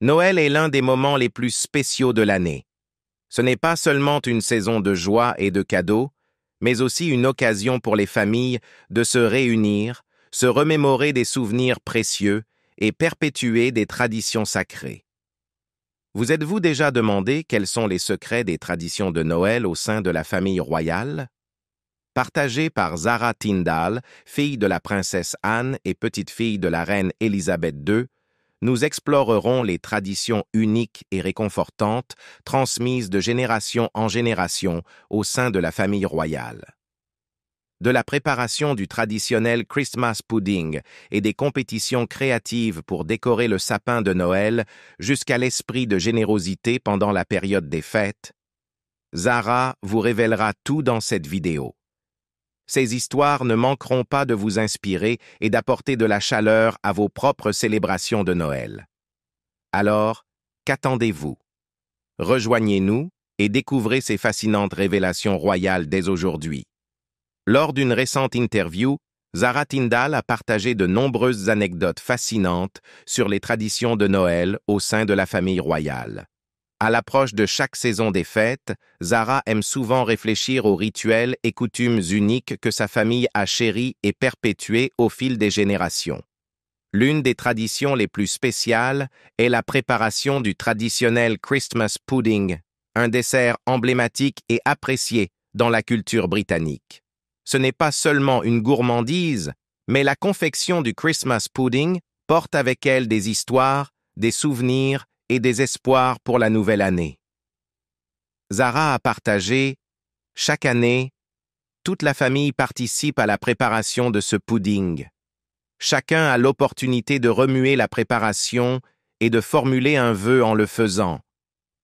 Noël est l'un des moments les plus spéciaux de l'année. Ce n'est pas seulement une saison de joie et de cadeaux, mais aussi une occasion pour les familles de se réunir, se remémorer des souvenirs précieux et perpétuer des traditions sacrées. Vous êtes-vous déjà demandé quels sont les secrets des traditions de Noël au sein de la famille royale? Partagé par Zara Tindall, fille de la princesse Anne et petite-fille de la reine Élisabeth II, nous explorerons les traditions uniques et réconfortantes transmises de génération en génération au sein de la famille royale. De la préparation du traditionnel Christmas pudding et des compétitions créatives pour décorer le sapin de Noël jusqu'à l'esprit de générosité pendant la période des fêtes, Zara vous révélera tout dans cette vidéo. Ces histoires ne manqueront pas de vous inspirer et d'apporter de la chaleur à vos propres célébrations de Noël. Alors, qu'attendez-vous? Rejoignez-nous et découvrez ces fascinantes révélations royales dès aujourd'hui. Lors d'une récente interview, Zara Tindall a partagé de nombreuses anecdotes fascinantes sur les traditions de Noël au sein de la famille royale. À l'approche de chaque saison des fêtes, Zara aime souvent réfléchir aux rituels et coutumes uniques que sa famille a chéris et perpétués au fil des générations. L'une des traditions les plus spéciales est la préparation du traditionnel Christmas pudding, un dessert emblématique et apprécié dans la culture britannique. Ce n'est pas seulement une gourmandise, mais la confection du Christmas pudding porte avec elle des histoires, des souvenirs et des espoirs pour la nouvelle année. Zara a partagé « Chaque année, toute la famille participe à la préparation de ce pudding. Chacun a l'opportunité de remuer la préparation et de formuler un vœu en le faisant.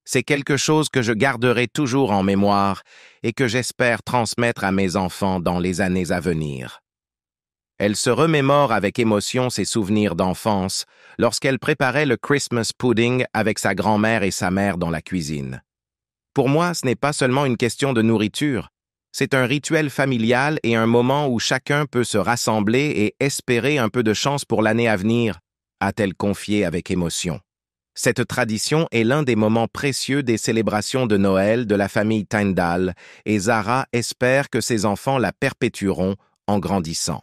C'est quelque chose que je garderai toujours en mémoire et que j'espère transmettre à mes enfants dans les années à venir. » Elle se remémore avec émotion ses souvenirs d'enfance lorsqu'elle préparait le Christmas pudding avec sa grand-mère et sa mère dans la cuisine. Pour moi, ce n'est pas seulement une question de nourriture, c'est un rituel familial et un moment où chacun peut se rassembler et espérer un peu de chance pour l'année à venir, a-t-elle confié avec émotion. Cette tradition est l'un des moments précieux des célébrations de Noël de la famille Tindall et Zara espère que ses enfants la perpétueront en grandissant.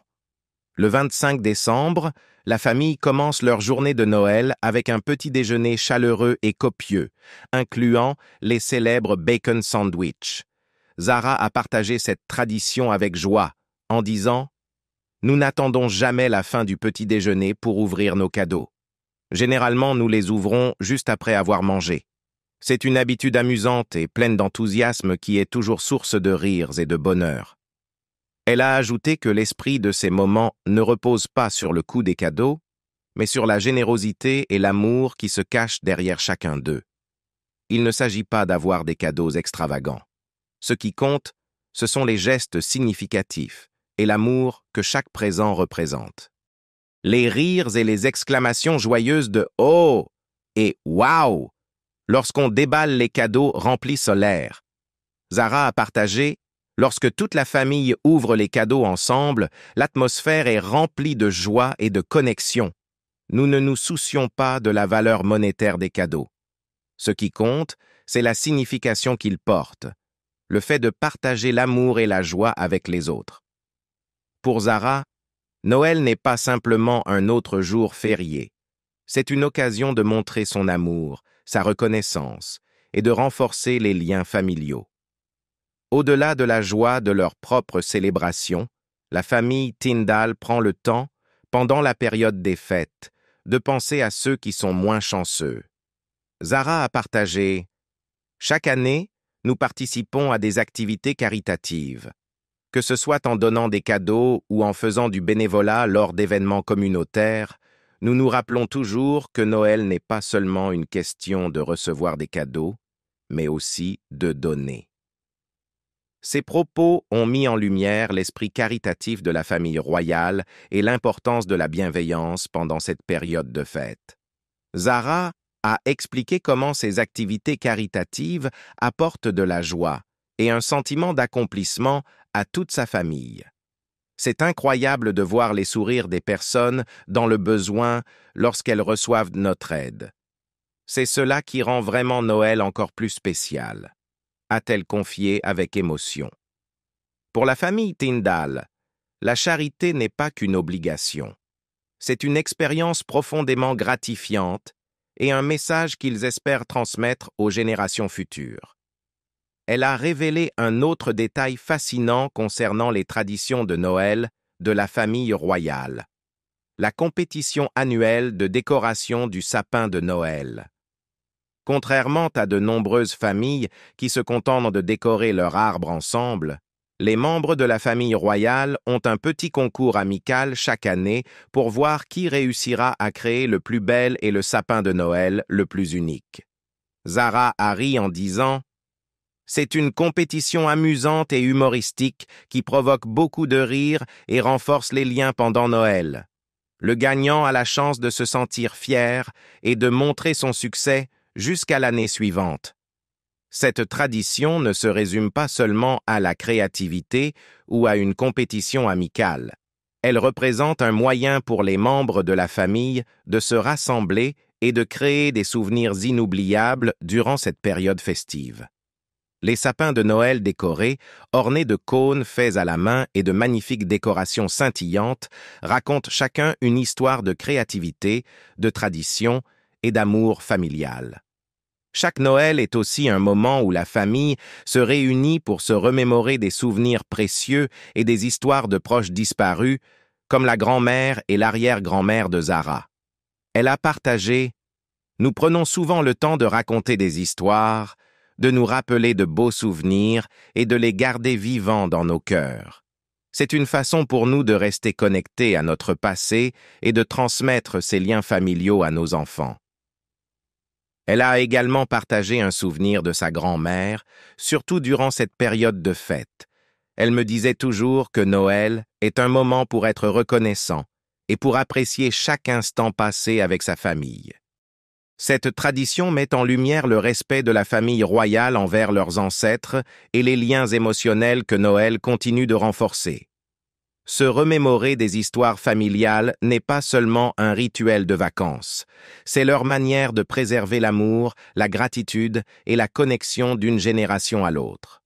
Le 25 décembre, la famille commence leur journée de Noël avec un petit déjeuner chaleureux et copieux, incluant les célèbres bacon sandwich. Zara a partagé cette tradition avec joie, en disant « Nous n'attendons jamais la fin du petit déjeuner pour ouvrir nos cadeaux. Généralement, nous les ouvrons juste après avoir mangé. C'est une habitude amusante et pleine d'enthousiasme qui est toujours source de rires et de bonheur. » Elle a ajouté que l'esprit de ces moments ne repose pas sur le coût des cadeaux, mais sur la générosité et l'amour qui se cachent derrière chacun d'eux. Il ne s'agit pas d'avoir des cadeaux extravagants. Ce qui compte, ce sont les gestes significatifs et l'amour que chaque présent représente. Les rires et les exclamations joyeuses de « Oh !» et « Wow !» lorsqu'on déballe les cadeaux remplissent l'air. Zara a partagé « Lorsque toute la famille ouvre les cadeaux ensemble, l'atmosphère est remplie de joie et de connexion. Nous ne nous soucions pas de la valeur monétaire des cadeaux. Ce qui compte, c'est la signification qu'ils portent, le fait de partager l'amour et la joie avec les autres. » Pour Zara, Noël n'est pas simplement un autre jour férié. C'est une occasion de montrer son amour, sa reconnaissance et de renforcer les liens familiaux. Au-delà de la joie de leur propre célébration, la famille Tindall prend le temps, pendant la période des fêtes, de penser à ceux qui sont moins chanceux. Zara a partagé « Chaque année, nous participons à des activités caritatives. Que ce soit en donnant des cadeaux ou en faisant du bénévolat lors d'événements communautaires, nous nous rappelons toujours que Noël n'est pas seulement une question de recevoir des cadeaux, mais aussi de donner. » Ces propos ont mis en lumière l'esprit caritatif de la famille royale et l'importance de la bienveillance pendant cette période de fête. Zara a expliqué comment ces activités caritatives apportent de la joie et un sentiment d'accomplissement à toute sa famille. C'est incroyable de voir les sourires des personnes dans le besoin lorsqu'elles reçoivent notre aide. C'est cela qui rend vraiment Noël encore plus spécial, a-t-elle confié avec émotion. Pour la famille Tyndall, la charité n'est pas qu'une obligation. C'est une expérience profondément gratifiante et un message qu'ils espèrent transmettre aux générations futures. Elle a révélé un autre détail fascinant concernant les traditions de Noël de la famille royale: la compétition annuelle de décoration du sapin de Noël. Contrairement à de nombreuses familles qui se contentent de décorer leur arbre ensemble, les membres de la famille royale ont un petit concours amical chaque année pour voir qui réussira à créer le plus bel et le sapin de Noël le plus unique. Zara a ri en disant: « C'est une compétition amusante et humoristique qui provoque beaucoup de rires et renforce les liens pendant Noël. Le gagnant a la chance de se sentir fier et de montrer son succès jusqu'à l'année suivante. » Cette tradition ne se résume pas seulement à la créativité ou à une compétition amicale. Elle représente un moyen pour les membres de la famille de se rassembler et de créer des souvenirs inoubliables durant cette période festive. Les sapins de Noël décorés, ornés de cônes faits à la main et de magnifiques décorations scintillantes, racontent chacun une histoire de créativité, de tradition et d'amour familial. Chaque Noël est aussi un moment où la famille se réunit pour se remémorer des souvenirs précieux et des histoires de proches disparus, comme la grand-mère et l'arrière-grand-mère de Zara. Elle a partagé: « Nous prenons souvent le temps de raconter des histoires, de nous rappeler de beaux souvenirs et de les garder vivants dans nos cœurs. C'est une façon pour nous de rester connectés à notre passé et de transmettre ces liens familiaux à nos enfants. » Elle a également partagé un souvenir de sa grand-mère, surtout durant cette période de fête. Elle me disait toujours que Noël est un moment pour être reconnaissant et pour apprécier chaque instant passé avec sa famille. Cette tradition met en lumière le respect de la famille royale envers leurs ancêtres et les liens émotionnels que Noël continue de renforcer. Se remémorer des histoires familiales n'est pas seulement un rituel de vacances, c'est leur manière de préserver l'amour, la gratitude et la connexion d'une génération à l'autre.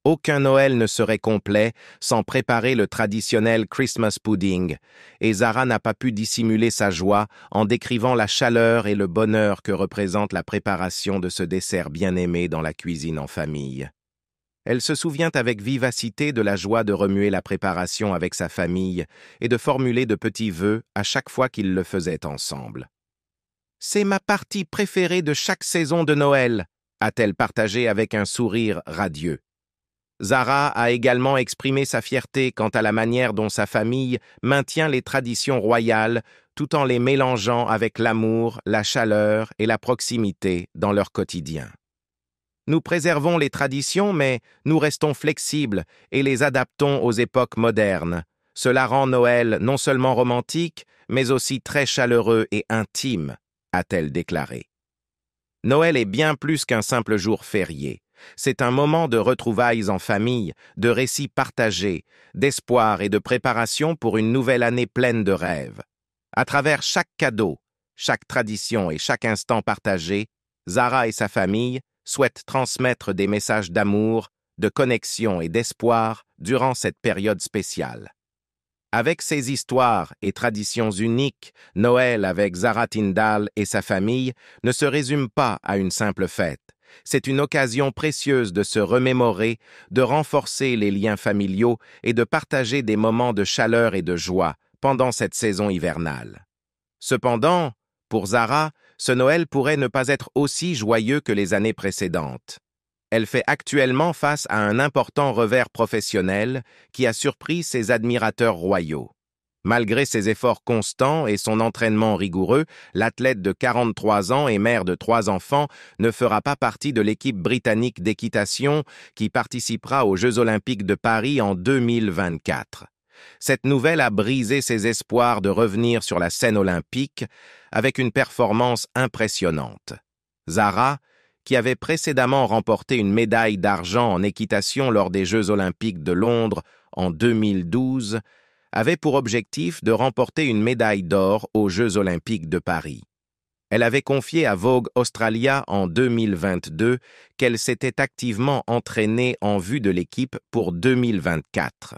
Aucun Noël ne serait complet sans préparer le traditionnel Christmas pudding, et Zara n'a pas pu dissimuler sa joie en décrivant la chaleur et le bonheur que représente la préparation de ce dessert bien-aimé dans la cuisine en famille. Elle se souvient avec vivacité de la joie de remuer la préparation avec sa famille et de formuler de petits vœux à chaque fois qu'ils le faisaient ensemble. « C'est ma partie préférée de chaque saison de Noël », a-t-elle partagé avec un sourire radieux. Zara a également exprimé sa fierté quant à la manière dont sa famille maintient les traditions royales tout en les mélangeant avec l'amour, la chaleur et la proximité dans leur quotidien. Nous préservons les traditions, mais nous restons flexibles et les adaptons aux époques modernes. Cela rend Noël non seulement romantique, mais aussi très chaleureux et intime, a-t-elle déclaré. Noël est bien plus qu'un simple jour férié. C'est un moment de retrouvailles en famille, de récits partagés, d'espoir et de préparation pour une nouvelle année pleine de rêves. À travers chaque cadeau, chaque tradition et chaque instant partagé, Zara et sa famille souhaitent transmettre des messages d'amour, de connexion et d'espoir durant cette période spéciale. Avec ses histoires et traditions uniques, Noël avec Zara Tyndall et sa famille ne se résume pas à une simple fête. C'est une occasion précieuse de se remémorer, de renforcer les liens familiaux et de partager des moments de chaleur et de joie pendant cette saison hivernale. Cependant, pour Zara, ce Noël pourrait ne pas être aussi joyeux que les années précédentes. Elle fait actuellement face à un important revers professionnel qui a surpris ses admirateurs royaux. Malgré ses efforts constants et son entraînement rigoureux, l'athlète de 43 ans et mère de 3 enfants ne fera pas partie de l'équipe britannique d'équitation qui participera aux Jeux olympiques de Paris en 2024. Cette nouvelle a brisé ses espoirs de revenir sur la scène olympique avec une performance impressionnante. Zara, qui avait précédemment remporté une médaille d'argent en équitation lors des Jeux olympiques de Londres en 2012, avait pour objectif de remporter une médaille d'or aux Jeux olympiques de Paris. Elle avait confié à Vogue Australia en 2022 qu'elle s'était activement entraînée en vue de l'équipe pour 2024.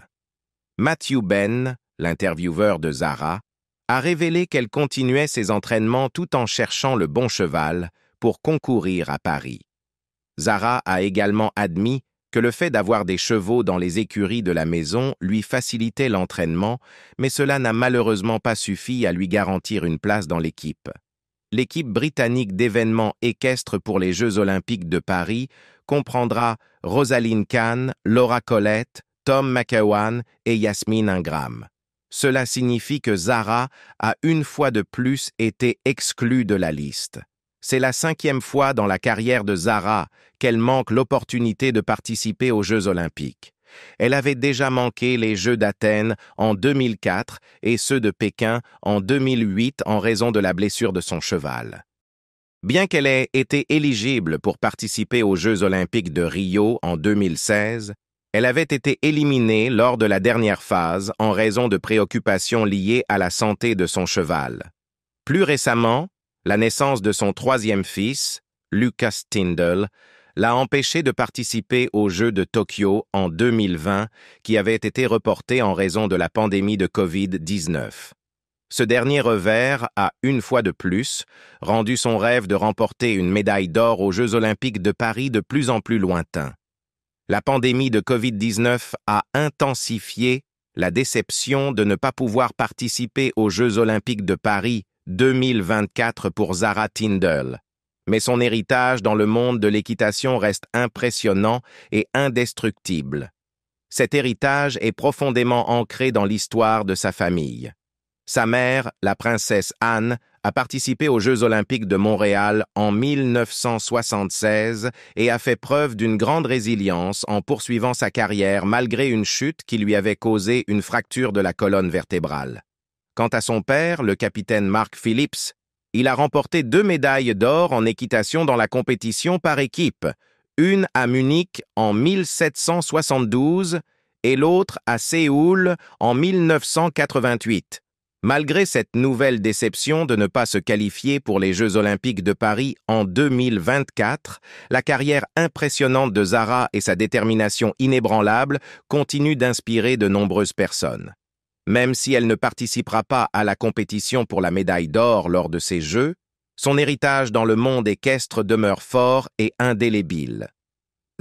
Matthew Benn, l'intervieweur de Zara, a révélé qu'elle continuait ses entraînements tout en cherchant le bon cheval pour concourir à Paris. Zara a également admis que le fait d'avoir des chevaux dans les écuries de la maison lui facilitait l'entraînement, mais cela n'a malheureusement pas suffi à lui garantir une place dans l'équipe. L'équipe britannique d'événements équestres pour les Jeux olympiques de Paris comprendra Rosaline Khan, Laura Collett, Tom McEwan et Yasmine Ingram. Cela signifie que Zara a une fois de plus été exclue de la liste. C'est la 5e fois dans la carrière de Zara qu'elle manque l'opportunité de participer aux Jeux olympiques. Elle avait déjà manqué les Jeux d'Athènes en 2004 et ceux de Pékin en 2008 en raison de la blessure de son cheval. Bien qu'elle ait été éligible pour participer aux Jeux olympiques de Rio en 2016, elle avait été éliminée lors de la dernière phase en raison de préoccupations liées à la santé de son cheval. Plus récemment, la naissance de son 3e fils, Lucas Tindall, l'a empêché de participer aux Jeux de Tokyo en 2020, qui avaient été reportés en raison de la pandémie de Covid-19. Ce dernier revers a, une fois de plus, rendu son rêve de remporter une médaille d'or aux Jeux olympiques de Paris de plus en plus lointain. La pandémie de Covid-19 a intensifié la déception de ne pas pouvoir participer aux Jeux olympiques de Paris 2024 pour Zara Tindall. Mais son héritage dans le monde de l'équitation reste impressionnant et indestructible. Cet héritage est profondément ancré dans l'histoire de sa famille. Sa mère, la princesse Anne, a participé aux Jeux olympiques de Montréal en 1976 et a fait preuve d'une grande résilience en poursuivant sa carrière malgré une chute qui lui avait causé une fracture de la colonne vertébrale. Quant à son père, le capitaine Mark Phillips, il a remporté 2 médailles d'or en équitation dans la compétition par équipe, une à Munich en 1772 et l'autre à Séoul en 1988. Malgré cette nouvelle déception de ne pas se qualifier pour les Jeux olympiques de Paris en 2024, la carrière impressionnante de Zara et sa détermination inébranlable continuent d'inspirer de nombreuses personnes. Même si elle ne participera pas à la compétition pour la médaille d'or lors de ces Jeux, son héritage dans le monde équestre demeure fort et indélébile.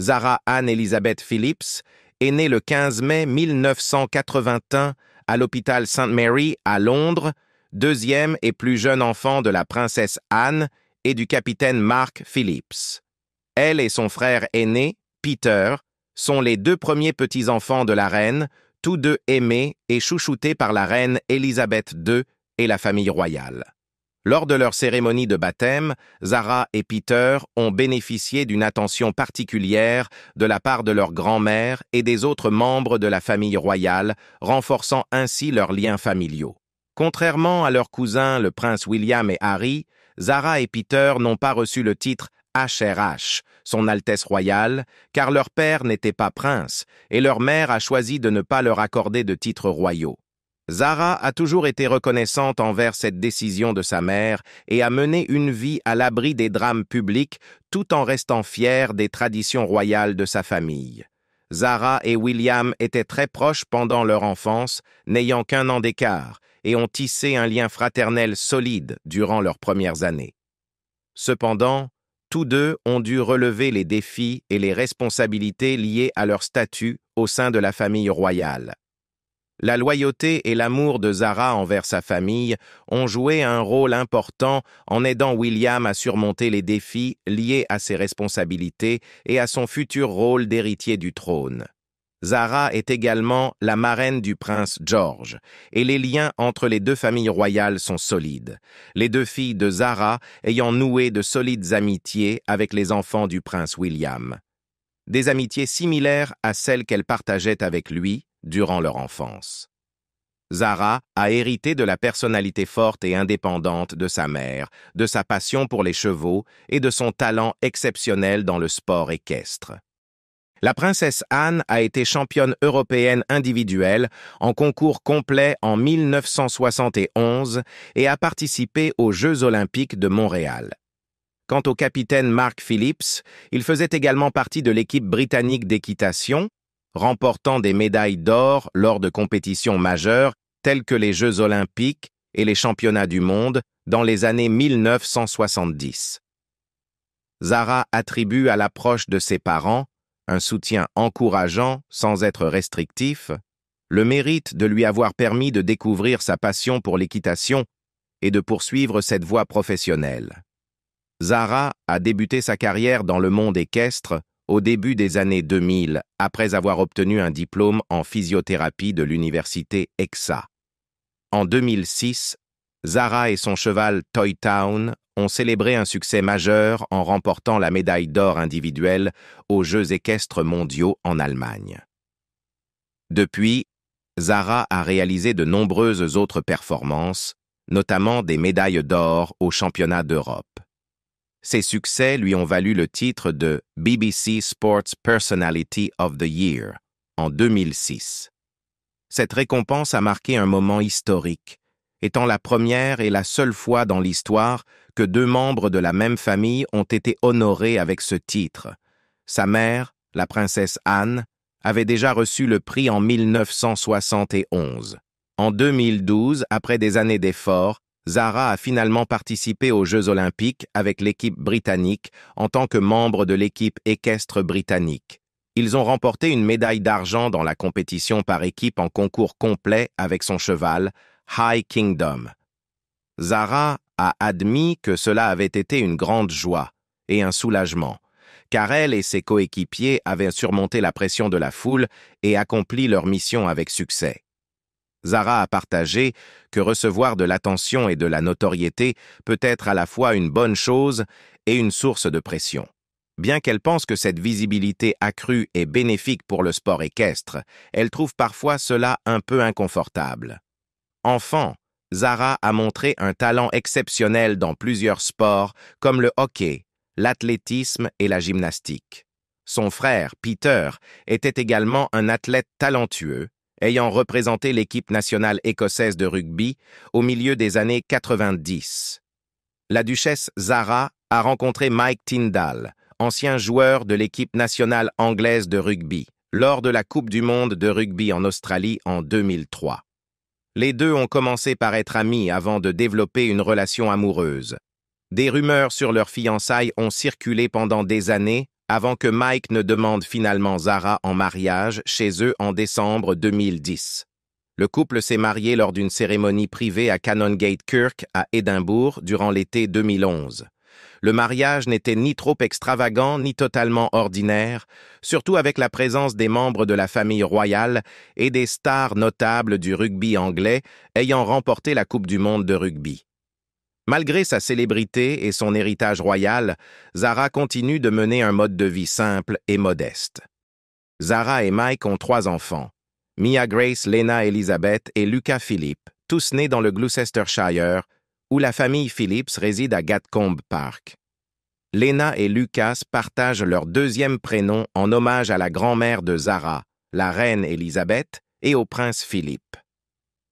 Zara Anne-Elizabeth Phillips est née le 15 mai 1981 à l'hôpital St. Mary à Londres, 2e et plus jeune enfant de la princesse Anne et du capitaine Mark Phillips. Elle et son frère aîné, Peter, sont les 2 premiers petits-enfants de la reine, tous 2 aimés et chouchoutés par la reine Élisabeth II et la famille royale. Lors de leur cérémonie de baptême, Zara et Peter ont bénéficié d'une attention particulière de la part de leur grand-mère et des autres membres de la famille royale, renforçant ainsi leurs liens familiaux. Contrairement à leurs cousins, le prince William et Harry, Zara et Peter n'ont pas reçu le titre HRH, Son Altesse royale, car leur père n'était pas prince et leur mère a choisi de ne pas leur accorder de titres royaux. Zara a toujours été reconnaissante envers cette décision de sa mère et a mené une vie à l'abri des drames publics tout en restant fière des traditions royales de sa famille. Zara et William étaient très proches pendant leur enfance, n'ayant qu'1 an d'écart, et ont tissé un lien fraternel solide durant leurs premières années. Cependant, tous 2 ont dû relever les défis et les responsabilités liées à leur statut au sein de la famille royale. La loyauté et l'amour de Zara envers sa famille ont joué un rôle important en aidant William à surmonter les défis liés à ses responsabilités et à son futur rôle d'héritier du trône. Zara est également la marraine du prince George, et les liens entre les 2 familles royales sont solides, les 2 filles de Zara ayant noué de solides amitiés avec les enfants du prince William. Des amitiés similaires à celles qu'elle partageait avec lui durant leur enfance. Zara a hérité de la personnalité forte et indépendante de sa mère, de sa passion pour les chevaux et de son talent exceptionnel dans le sport équestre. La princesse Anne a été championne européenne individuelle en concours complet en 1971 et a participé aux Jeux olympiques de Montréal. Quant au capitaine Mark Phillips, il faisait également partie de l'équipe britannique d'équitation, remportant des médailles d'or lors de compétitions majeures telles que les Jeux olympiques et les championnats du monde dans les années 1970. Zara attribue à l'approche de ses parents un soutien encourageant sans être restrictif, le mérite de lui avoir permis de découvrir sa passion pour l'équitation et de poursuivre cette voie professionnelle. Zara a débuté sa carrière dans le monde équestre au début des années 2000, après avoir obtenu un diplôme en physiothérapie de l'université EXA. En 2006, Zara et son cheval Toy Town ont célébré un succès majeur en remportant la médaille d'or individuelle aux Jeux équestres mondiaux en Allemagne. Depuis, Zara a réalisé de nombreuses autres performances, notamment des médailles d'or aux championnats d'Europe. Ces succès lui ont valu le titre de BBC Sports Personality of the Year en 2006. Cette récompense a marqué un moment historique, étant la première et la seule fois dans l'histoire que deux membres de la même famille ont été honorés avec ce titre. Sa mère, la princesse Anne, avait déjà reçu le prix en 1971. En 2012, après des années d'efforts, Zara a finalement participé aux Jeux olympiques avec l'équipe britannique en tant que membre de l'équipe équestre britannique. Ils ont remporté une médaille d'argent dans la compétition par équipe en concours complet avec son cheval, High Kingdom. Zara a admis que cela avait été une grande joie et un soulagement, car elle et ses coéquipiers avaient surmonté la pression de la foule et accompli leur mission avec succès. Zara a partagé que recevoir de l'attention et de la notoriété peut être à la fois une bonne chose et une source de pression. Bien qu'elle pense que cette visibilité accrue est bénéfique pour le sport équestre, elle trouve parfois cela un peu inconfortable. Enfant, Zara a montré un talent exceptionnel dans plusieurs sports comme le hockey, l'athlétisme et la gymnastique. Son frère, Peter, était également un athlète talentueux, ayant représenté l'équipe nationale écossaise de rugby au milieu des années 90. La duchesse Zara a rencontré Mike Tyndall, ancien joueur de l'équipe nationale anglaise de rugby, lors de la Coupe du monde de rugby en Australie en 2003. Les deux ont commencé par être amis avant de développer une relation amoureuse. Des rumeurs sur leur fiançailles ont circulé pendant des années avant que Mike ne demande finalement Zara en mariage chez eux en décembre 2010. Le couple s'est marié lors d'une cérémonie privée à Canongate Kirk à Édimbourg durant l'été 2011. Le mariage n'était ni trop extravagant ni totalement ordinaire, surtout avec la présence des membres de la famille royale et des stars notables du rugby anglais ayant remporté la Coupe du monde de rugby. Malgré sa célébrité et son héritage royal, Zara continue de mener un mode de vie simple et modeste. Zara et Mike ont 3 enfants, Mia Grace, Lena Elizabeth et Lucas Philip, tous nés dans le Gloucestershire, où la famille Phillips réside à Gatcombe Park. Lena et Lucas partagent leur 2e prénom en hommage à la grand-mère de Zara, la reine Elizabeth, et au prince Philippe.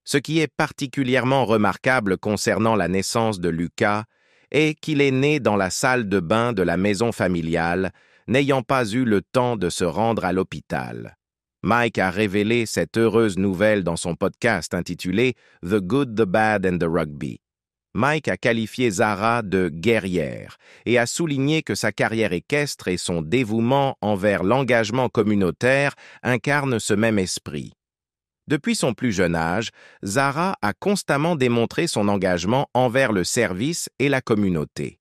Ce qui est particulièrement remarquable concernant la naissance de Lucas est qu'il est né dans la salle de bain de la maison familiale, n'ayant pas eu le temps de se rendre à l'hôpital. Mike a révélé cette heureuse nouvelle dans son podcast intitulé « The Good, the Bad and the Rugby ». Mike a qualifié Zara de « guerrière » et a souligné que sa carrière équestre et son dévouement envers l'engagement communautaire incarnent ce même esprit. Depuis son plus jeune âge, Zara a constamment démontré son engagement envers le service et la communauté.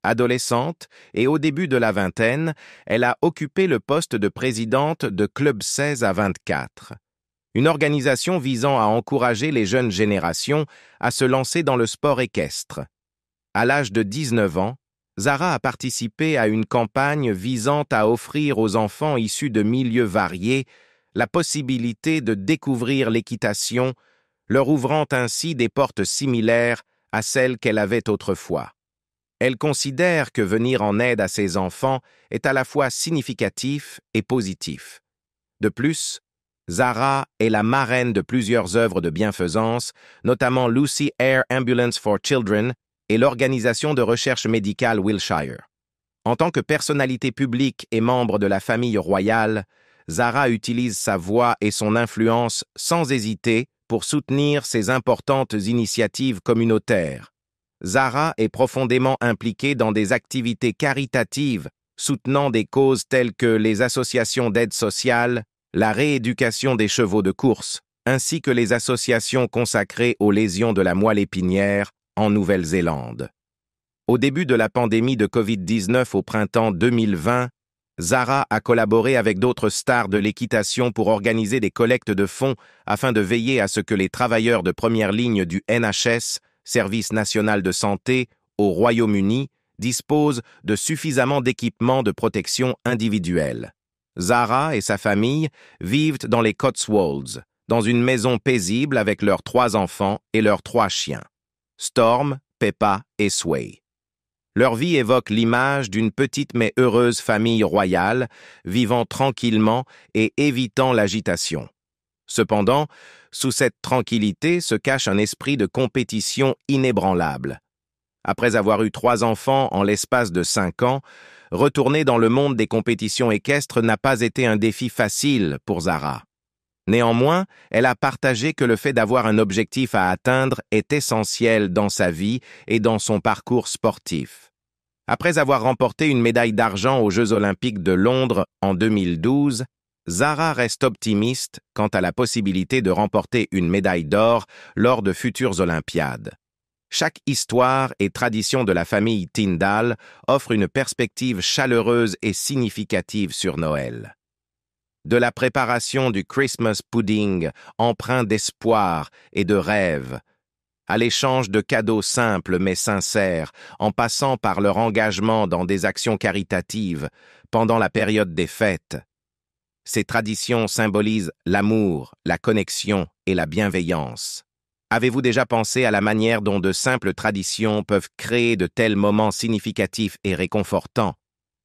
Adolescente et au début de la vingtaine, elle a occupé le poste de présidente de Club 16 à 24, une organisation visant à encourager les jeunes générations à se lancer dans le sport équestre. À l'âge de 19 ans, Zara a participé à une campagne visant à offrir aux enfants issus de milieux variés la possibilité de découvrir l'équitation, leur ouvrant ainsi des portes similaires à celles qu'elle avait autrefois. Elle considère que venir en aide à ses enfants est à la fois significatif et positif. De plus, Zara est la marraine de plusieurs œuvres de bienfaisance, notamment Lucy Air Ambulance for Children et l'organisation de recherche médicale Wilshire. En tant que personnalité publique et membre de la famille royale, Zara utilise sa voix et son influence sans hésiter pour soutenir ces importantes initiatives communautaires. Zara est profondément impliquée dans des activités caritatives soutenant des causes telles que les associations d'aide sociale, la rééducation des chevaux de course, ainsi que les associations consacrées aux lésions de la moelle épinière en Nouvelle-Zélande. Au début de la pandémie de Covid-19 au printemps 2020, Zara a collaboré avec d'autres stars de l'équitation pour organiser des collectes de fonds afin de veiller à ce que les travailleurs de première ligne du NHS, Service national de santé, au Royaume-Uni, disposent de suffisamment d'équipements de protection individuelle. Zara et sa famille vivent dans les Cotswolds, dans une maison paisible avec leurs 3 enfants et leurs 3 chiens, Storm, Peppa et Sway. Leur vie évoque l'image d'une petite mais heureuse famille royale, vivant tranquillement et évitant l'agitation. Cependant, sous cette tranquillité se cache un esprit de compétition inébranlable. Après avoir eu 3 enfants en l'espace de 5 ans, retourner dans le monde des compétitions équestres n'a pas été un défi facile pour Zara. Néanmoins, elle a partagé que le fait d'avoir un objectif à atteindre est essentiel dans sa vie et dans son parcours sportif. Après avoir remporté une médaille d'argent aux Jeux olympiques de Londres en 2012, Zara reste optimiste quant à la possibilité de remporter une médaille d'or lors de futures Olympiades. Chaque histoire et tradition de la famille Tyndall offre une perspective chaleureuse et significative sur Noël. De la préparation du Christmas pudding, empreint d'espoir et de rêve, à l'échange de cadeaux simples mais sincères, en passant par leur engagement dans des actions caritatives pendant la période des fêtes. Ces traditions symbolisent l'amour, la connexion et la bienveillance. Avez-vous déjà pensé à la manière dont de simples traditions peuvent créer de tels moments significatifs et réconfortants?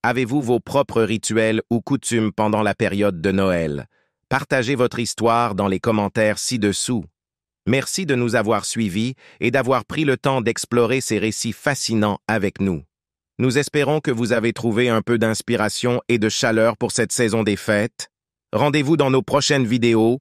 Avez-vous vos propres rituels ou coutumes pendant la période de Noël? Partagez votre histoire dans les commentaires ci-dessous. Merci de nous avoir suivis et d'avoir pris le temps d'explorer ces récits fascinants avec nous. Nous espérons que vous avez trouvé un peu d'inspiration et de chaleur pour cette saison des fêtes. Rendez-vous dans nos prochaines vidéos